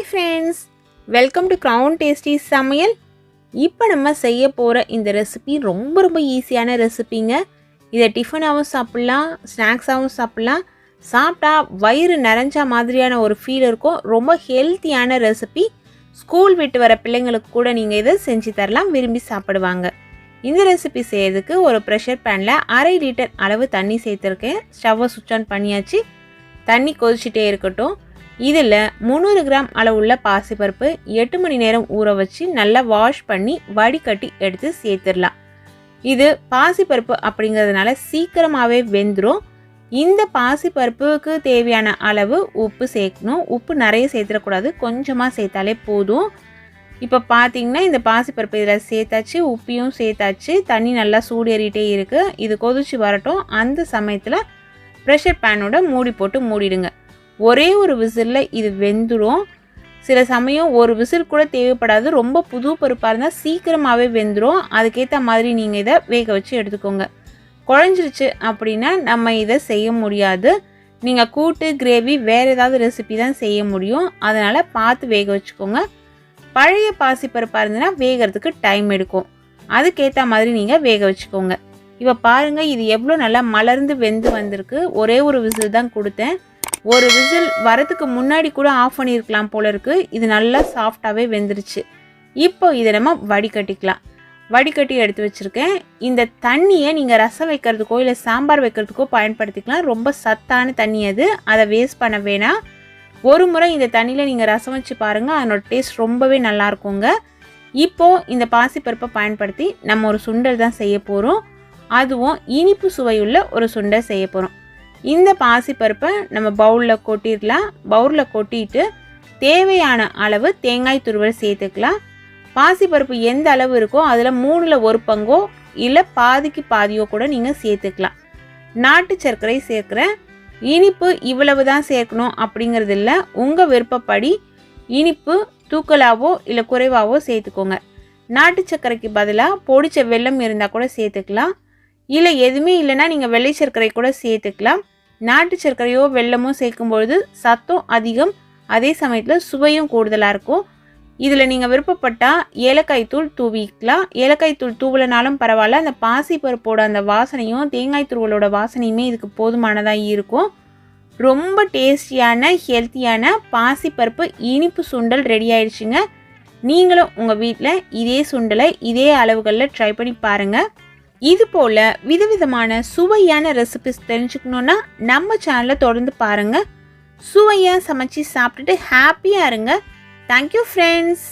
Friends, welcome to Crown Tasty சமையல். இப்போ நம்ம செய்ய போகிற இந்த ரெசிபி ரொம்ப ஈஸியான ரெசிபிங்க. இதை டிஃபனாகவும் சாப்பிட்லாம், ஸ்நாக்ஸாகவும் சாப்பிட்லாம். சாப்பிட்டா வயிறு நிறைஞ்ச மாதிரியான ஒரு ஃபீல் இருக்கும். ரொம்ப ஹெல்த்தியான ரெசிபி. ஸ்கூல் விட்டு வர பிள்ளைங்களுக்கு கூட நீங்கள் இதை செஞ்சு தரலாம், விரும்பி சாப்பிடுவாங்க. இந்த ரெசிபி செய்யறதுக்கு ஒரு ப்ரெஷர் பேனில் 1/2 லிட்டர் அளவு தண்ணி சேர்த்துருக்கேன். ஸ்டவ்வை சுவிட்ச் ஆன் பண்ணியாச்சு. தண்ணி கொதிச்சுட்டே இருக்கட்டும். இதில் 300 கிராம் அளவுள்ள பாசிப்பருப்பு 8 மணி நேரம் ஊற வச்சு நல்லா வாஷ் பண்ணி வடிகட்டி எடுத்து சேர்த்துடலாம். இது பாசிப்பருப்பு அப்படிங்கிறதுனால சீக்கிரமாகவே வெந்துடும். இந்த பாசிப்பருப்புக்கு தேவையான அளவு உப்பு சேர்க்கணும். உப்பு நிறைய சேர்த்துடக்கூடாது, கொஞ்சமாக சேர்த்தாலே போதும். இப்போ பார்த்தீங்கன்னா இந்த பாசிப்பருப்பு இதில் சேர்த்தாச்சு, உப்பையும் சேர்த்தாச்சு. தண்ணி நல்லா சூடேறிட்டே இருக்குது. இது கொதிச்சு வரட்டும். அந்த சமயத்தில் ப்ரெஷர் பேனோட மூடி போட்டு மூடிடுங்க. ஒரே ஒரு விசிலில் இது வெந்துடும். சில சமயம் ஒரு விசில் கூட தேவைப்படாது. ரொம்ப புது பருப்பாக இருந்தால் சீக்கிரமாகவே வெந்துடும். அதுக்கேற்ற மாதிரி நீங்கள் இதை வேக வச்சு எடுத்துக்கோங்க. குழஞ்சிருச்சு அப்படின்னா நம்ம இதை செய்ய முடியாது. நீங்கள் கூட்டு, கிரேவி, வேறு ஏதாவது ரெசிபி தான் செய்ய முடியும். அதனால் பார்த்து வேக வச்சுக்கோங்க. பழைய பாசிப்பருப்பாக இருந்ததுன்னா வேகிறதுக்கு டைம் எடுக்கும். அதுக்கேற்ற மாதிரி நீங்கள் வேக வச்சுக்கோங்க. இப்போ பாருங்கள், இது எவ்வளோ நல்லா மலர்ந்து வெந்து வந்திருக்கு. ஒரே ஒரு விசில் தான் கொடுத்தேன். ஒரு விசில் வரத்துக்கு முன்னாடி கூட ஆஃப் பண்ணியிருக்கலாம் போல இருக்குது. இது நல்லா சாஃப்டாகவே வெந்துருச்சு. இப்போ இதை நம்ம வடிகட்டிக்கலாம். வடிகட்டி எடுத்து வச்சுருக்கேன். இந்த தண்ணியை நீங்கள் ரசம் வைக்கிறதுக்கோ இல்லை சாம்பார் வைக்கிறதுக்கோ பயன்படுத்திக்கலாம். ரொம்ப சத்தான தண்ணி அது, அதை வேஸ்ட் பண்ண வேணாம். ஒரு முறை இந்த தண்ணியில் நீங்கள் ரசம் வச்சு பாருங்கள், அதனோட டேஸ்ட் ரொம்பவே நல்லாயிருக்குங்க. இப்போது இந்த பாசிப்பருப்பை பயன்படுத்தி நம்ம ஒரு சுண்டல் தான் செய்ய போகிறோம். அதுவும் இனிப்பு சுவையுள்ள ஒரு சுண்டல் செய்ய போகிறோம். இந்த பாசிப்பருப்பை நம்ம பவுலில் கொட்டிடலாம். பவுலில் கொட்டிட்டு தேவையான அளவு தேங்காய் துருவல் சேர்த்துக்கலாம். பாசிப்பருப்பு எந்த அளவு இருக்கோ அதில் 3ல் 1 பங்கோ இல்லை பாதிக்கு பாதியோ கூட நீங்கள் சேர்த்துக்கலாம். நாட்டு சர்க்கரை சேர்க்குறேன். இனிப்பு இவ்வளவு தான் சேர்க்கணும் அப்படிங்கிறது இல்லை. உங்கள் விருப்பப்படி இனிப்பு தூக்கலாவோ இல்லை குறைவாவோ சேர்த்துக்கோங்க. நாட்டு சர்க்கரைக்கு பதிலாக பொடிச்ச வெல்லம் இருந்தால் கூட சேர்த்துக்கலாம். இல்லை எதுவுமே இல்லைன்னா நீங்கள் வெள்ளை சர்க்கரை கூட சேர்த்துக்கலாம். நாட்டு சர்க்கரையோ வெல்லமோ சேர்க்கும்பொழுது சத்தம் அதிகம், அதே சமயத்தில் சுவையும் கூடுதலாக இருக்கும். இதில் நீங்கள் விருப்பப்பட்டால் ஏலக்காய் தூள் தூவிக்கலாம். ஏலக்காய் தூள் தூவலனாலும் பரவாயில்ல. அந்த பாசிப்பருப்போட அந்த வாசனையும் தேங்காய் துருவலோட வாசனையுமே இதுக்கு போதுமானதாக இருக்கும். ரொம்ப டேஸ்டியான ஹெல்த்தியான பாசிப்பருப்பு இனிப்பு சுண்டல் ரெடி ஆயிடுச்சுங்க. நீங்களும் உங்கள் வீட்டில் இதே சுண்டலை இதே அளவுகளில் ட்ரை பண்ணி பாருங்கள். இது போல் விதவிதமான சுவையான ரெசிபிஸ் தெரிஞ்சுக்கணுன்னா நம்ம சேனலை தொடர்ந்து பாருங்கள். சுவையாக சமைச்சு சாப்பிட்டுட்டு ஹாப்பியாக இருங்க. Thank you friends.